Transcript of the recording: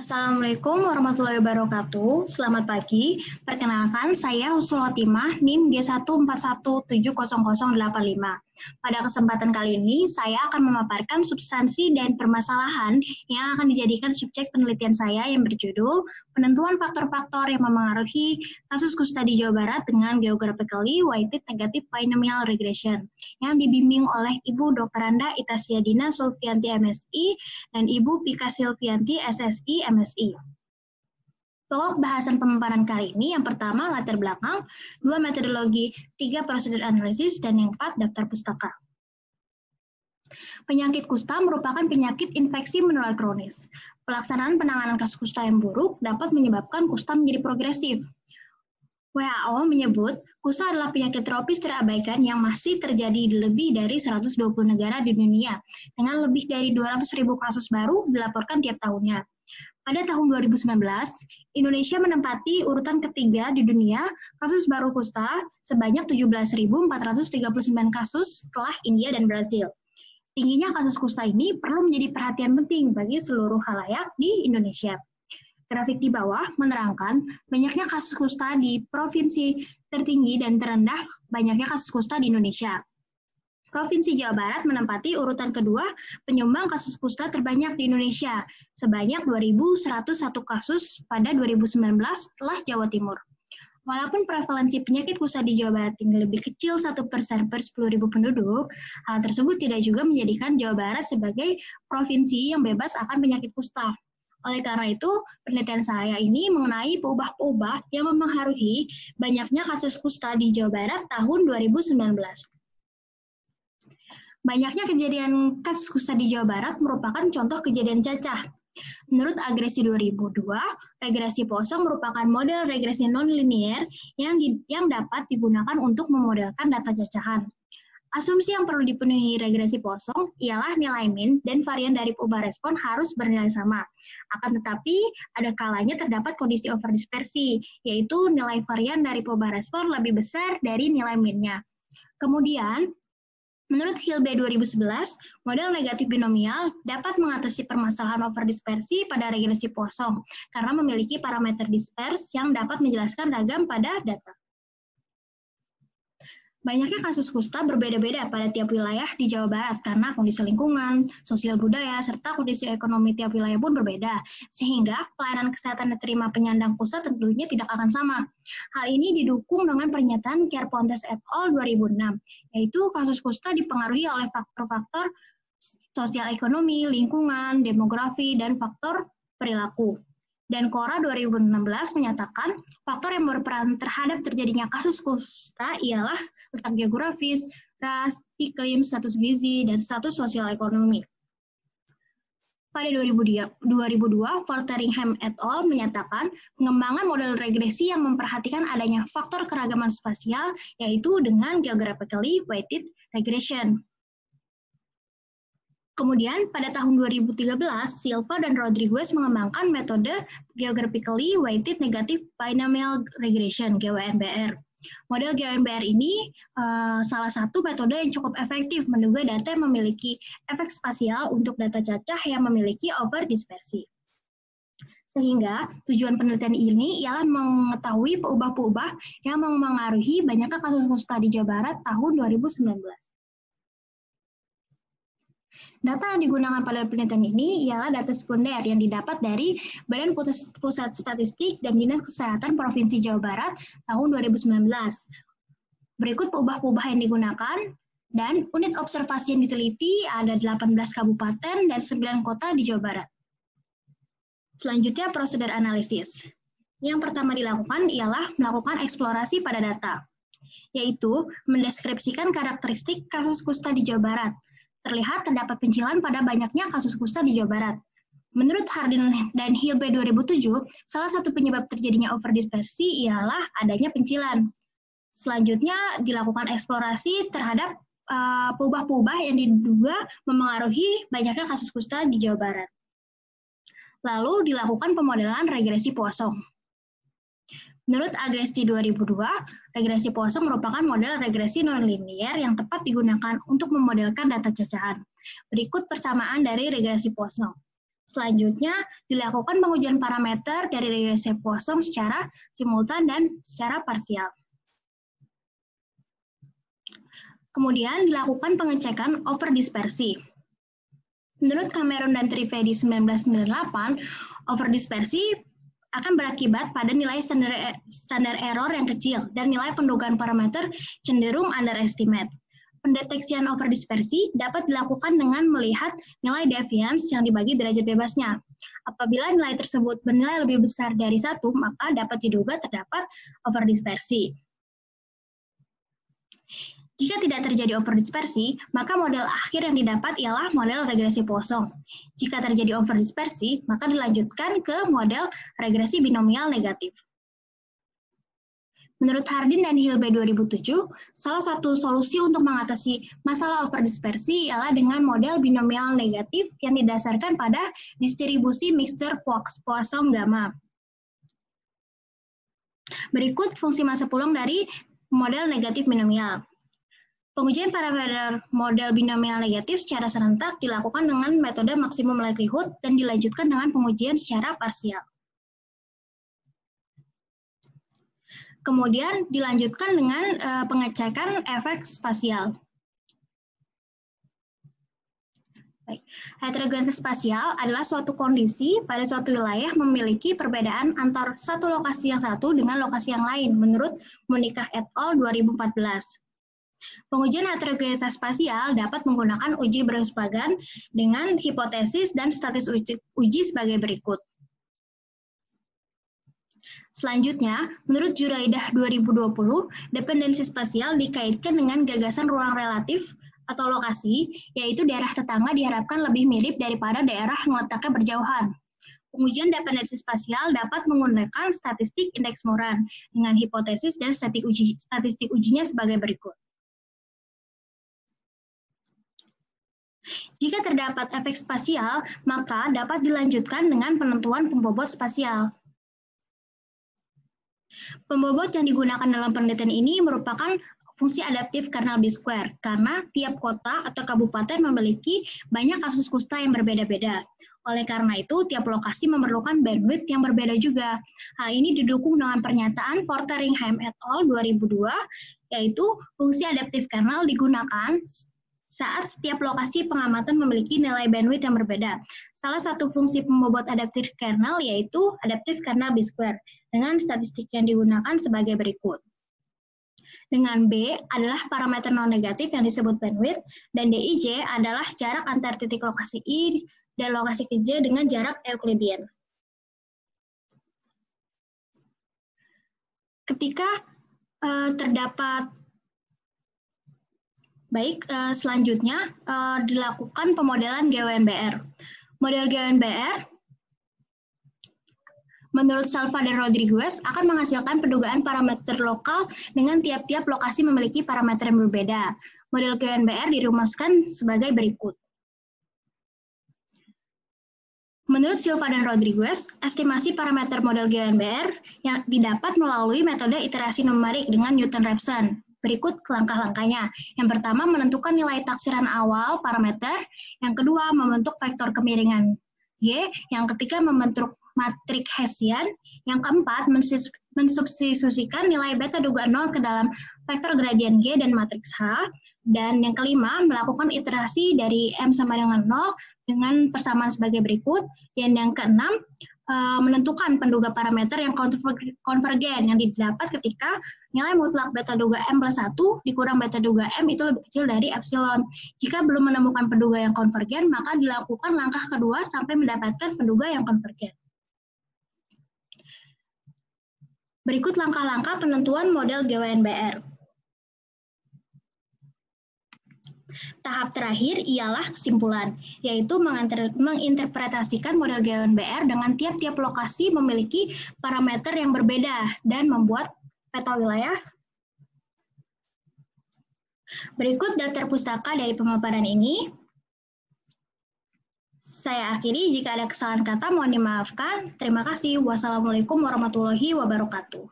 Assalamualaikum warahmatullahi wabarakatuh. Selamat pagi. Perkenalkan, saya Husnul Khotimah, NIM D141700085. Pada kesempatan kali ini, saya akan memaparkan substansi dan permasalahan yang akan dijadikan subjek penelitian saya yang berjudul Penentuan Faktor-Faktor yang Memengaruhi Kasus Kusta di Jawa Barat dengan Geographically Weighted Negative Binomial Regression, yang dibimbing oleh Ibu Dr. Anda Itasyadina Sulfianti MSI dan Ibu Pika Silvianti SSI MSI. Pokok bahasan pemaparan kali ini yang pertama latar belakang, 2 metodologi, 3 prosedur analisis, dan yang 4 daftar pustaka. Penyakit kusta merupakan penyakit infeksi menular kronis. Pelaksanaan penanganan kasus kusta yang buruk dapat menyebabkan kusta menjadi progresif. WHO menyebut kusta adalah penyakit tropis terabaikan yang masih terjadi di lebih dari 120 negara di dunia, dengan lebih dari 200.000 kasus baru dilaporkan tiap tahunnya. Pada tahun 2019, Indonesia menempati urutan ketiga di dunia kasus baru kusta sebanyak 17.439 kasus setelah India dan Brazil. Tingginya kasus kusta ini perlu menjadi perhatian penting bagi seluruh khalayak di Indonesia. Grafik di bawah menerangkan banyaknya kasus kusta di provinsi tertinggi dan terendah banyaknya kasus kusta di Indonesia. Provinsi Jawa Barat menempati urutan kedua penyumbang kasus kusta terbanyak di Indonesia, sebanyak 2.101 kasus pada 2019 setelah Jawa Timur. Walaupun prevalensi penyakit kusta di Jawa Barat tinggal lebih kecil 1% per 10.000 penduduk, hal tersebut tidak juga menjadikan Jawa Barat sebagai provinsi yang bebas akan penyakit kusta. Oleh karena itu, penelitian saya ini mengenai peubah-peubah yang memengaruhi banyaknya kasus kusta di Jawa Barat tahun 2019. Banyaknya kejadian kasus kusta di Jawa Barat merupakan contoh kejadian cacah. Menurut Agresi 2002, regresi Poisson merupakan model regresi non-linier yang dapat digunakan untuk memodelkan data cacahan. Asumsi yang perlu dipenuhi regresi Poisson ialah nilai min dan varian dari peubah respon harus bernilai sama. Akan tetapi, ada kalanya terdapat kondisi overdispersi, yaitu nilai varian dari peubah respon lebih besar dari nilai minnya. Kemudian, menurut Hilbe 2011, model negatif binomial dapat mengatasi permasalahan overdispersi pada regresi Poisson karena memiliki parameter dispers yang dapat menjelaskan ragam pada data. Banyaknya kasus kusta berbeda-beda pada tiap wilayah di Jawa Barat karena kondisi lingkungan, sosial budaya, serta kondisi ekonomi tiap wilayah pun berbeda, sehingga pelayanan kesehatan yang diterima penyandang kusta tentunya tidak akan sama. Hal ini didukung dengan pernyataan Kerpontes et al. 2006, yaitu kasus kusta dipengaruhi oleh faktor-faktor sosial ekonomi, lingkungan, demografi, dan faktor perilaku. Dan Cora 2016 menyatakan faktor yang berperan terhadap terjadinya kasus kusta ialah letak geografis, ras, iklim, status gizi, dan status sosial ekonomi. Pada 2002, Forteringham et al. Menyatakan pengembangan model regresi yang memperhatikan adanya faktor keragaman spasial, yaitu dengan geographically weighted regression. Kemudian, pada tahun 2013, Silva dan Rodriguez mengembangkan metode Geographically Weighted Negative Binomial Regression, GWNBR. Model GWNBR ini salah satu metode yang cukup efektif menduga data yang memiliki efek spasial untuk data cacah yang memiliki overdispersi. Sehingga tujuan penelitian ini ialah mengetahui peubah-peubah yang memengaruhi banyaknya kasus kusta di Jawa Barat tahun 2019. Data yang digunakan pada penelitian ini ialah data sekunder yang didapat dari Badan Pusat Statistik dan Dinas Kesehatan Provinsi Jawa Barat tahun 2019. Berikut peubah-peubah yang digunakan dan unit observasi yang diteliti ada 18 kabupaten dan 9 kota di Jawa Barat. Selanjutnya prosedur analisis. Yang pertama dilakukan ialah melakukan eksplorasi pada data, yaitu mendeskripsikan karakteristik kasus kusta di Jawa Barat. Terlihat terdapat pencilan pada banyaknya kasus kusta di Jawa Barat. Menurut Hardin dan Hilbe 2007, salah satu penyebab terjadinya overdispersi ialah adanya pencilan. Selanjutnya dilakukan eksplorasi terhadap peubah-peubah yang diduga memengaruhi banyaknya kasus kusta di Jawa Barat. Lalu dilakukan pemodelan regresi Poisson. Menurut Agresti 2002, regresi Poisson merupakan model regresi nonlinier yang tepat digunakan untuk memodelkan data cacahan. Berikut persamaan dari regresi Poisson. Selanjutnya, dilakukan pengujian parameter dari regresi Poisson secara simultan dan secara parsial. Kemudian dilakukan pengecekan overdispersi. Menurut Cameron dan Trivedi 1998, overdispersi akan berakibat pada nilai standar error yang kecil dan nilai pendugaan parameter cenderung underestimate. Pendeteksian overdispersi dapat dilakukan dengan melihat nilai deviance yang dibagi derajat bebasnya. Apabila nilai tersebut bernilai lebih besar dari 1, maka dapat diduga terdapat overdispersi. Jika tidak terjadi overdispersi, maka model akhir yang didapat ialah model regresi Poisson. Jika terjadi overdispersi, maka dilanjutkan ke model regresi binomial negatif. Menurut Hardin dan Hilbe 2007, salah satu solusi untuk mengatasi masalah overdispersi ialah dengan model binomial negatif yang didasarkan pada distribusi mixture Poisson gamma. Berikut fungsi masa pulang dari model negatif binomial. Pengujian parameter model binomial negatif secara serentak dilakukan dengan metode maksimum likelihood dan dilanjutkan dengan pengujian secara parsial. Kemudian dilanjutkan dengan pengecekan efek spasial. Heterogenitas spasial adalah suatu kondisi pada suatu wilayah memiliki perbedaan antar satu lokasi yang satu dengan lokasi yang lain menurut Monika et al. 2014. Pengujian heterogenitas spasial dapat menggunakan uji bersebagian dengan hipotesis dan statis uji sebagai berikut. Selanjutnya, menurut Juraidah 2020, dependensi spasial dikaitkan dengan gagasan ruang relatif atau lokasi, yaitu daerah tetangga diharapkan lebih mirip daripada daerah yang letaknya berjauhan. Pengujian dependensi spasial dapat menggunakan statistik indeks Moran dengan hipotesis dan statistik ujinya sebagai berikut. Jika terdapat efek spasial, maka dapat dilanjutkan dengan penentuan pembobot spasial. Pembobot yang digunakan dalam penelitian ini merupakan fungsi adaptif kernel B-square, karena tiap kota atau kabupaten memiliki banyak kasus kusta yang berbeda-beda. Oleh karena itu, tiap lokasi memerlukan bandwidth yang berbeda juga. Hal ini didukung dengan pernyataan Forteringham et al. 2002, yaitu fungsi adaptif kernel digunakan saat setiap lokasi pengamatan memiliki nilai bandwidth yang berbeda. Salah satu fungsi pembobot adaptif kernel yaitu adaptif kernel B-square, dengan statistik yang digunakan sebagai berikut. Dengan B adalah parameter non-negatif yang disebut bandwidth, dan DIJ adalah jarak antar titik lokasi I dan lokasi J dengan jarak Euclidean. Ketika terdapat selanjutnya dilakukan pemodelan GONBR. Model GONBR menurut Selva dan Rodriguez akan menghasilkan pendugaan parameter lokal dengan tiap-tiap lokasi memiliki parameter yang berbeda. Model GONBR dirumuskan sebagai berikut. Menurut Silva dan Rodriguez, estimasi parameter model GONBR yang didapat melalui metode iterasi numerik dengan Newton-Raphson. Berikut langkah-langkahnya. Yang pertama, menentukan nilai taksiran awal parameter. Yang kedua, membentuk vektor kemiringan G. Yang ketiga, membentuk matrik Hessian. Yang keempat, mensubstitusikan nilai beta dugaan 0 ke dalam vektor gradien G dan matriks H. Dan yang kelima, melakukan iterasi dari M sama dengan 0 dengan persamaan sebagai berikut. Dan yang keenam, menentukan penduga parameter yang konvergen yang didapat ketika nilai mutlak beta duga M plus 1 dikurang beta duga M itu lebih kecil dari epsilon. Jika belum menemukan penduga yang konvergen, maka dilakukan langkah kedua sampai mendapatkan penduga yang konvergen. Berikut langkah-langkah penentuan model GONBR. Tahap terakhir ialah kesimpulan, yaitu menginterpretasikan model GONBR dengan tiap-tiap lokasi memiliki parameter yang berbeda dan membuat peta wilayah. Berikut daftar pustaka dari pemaparan ini. Saya akhiri, jika ada kesalahan kata mohon dimaafkan. Terima kasih. Wassalamualaikum warahmatullahi wabarakatuh.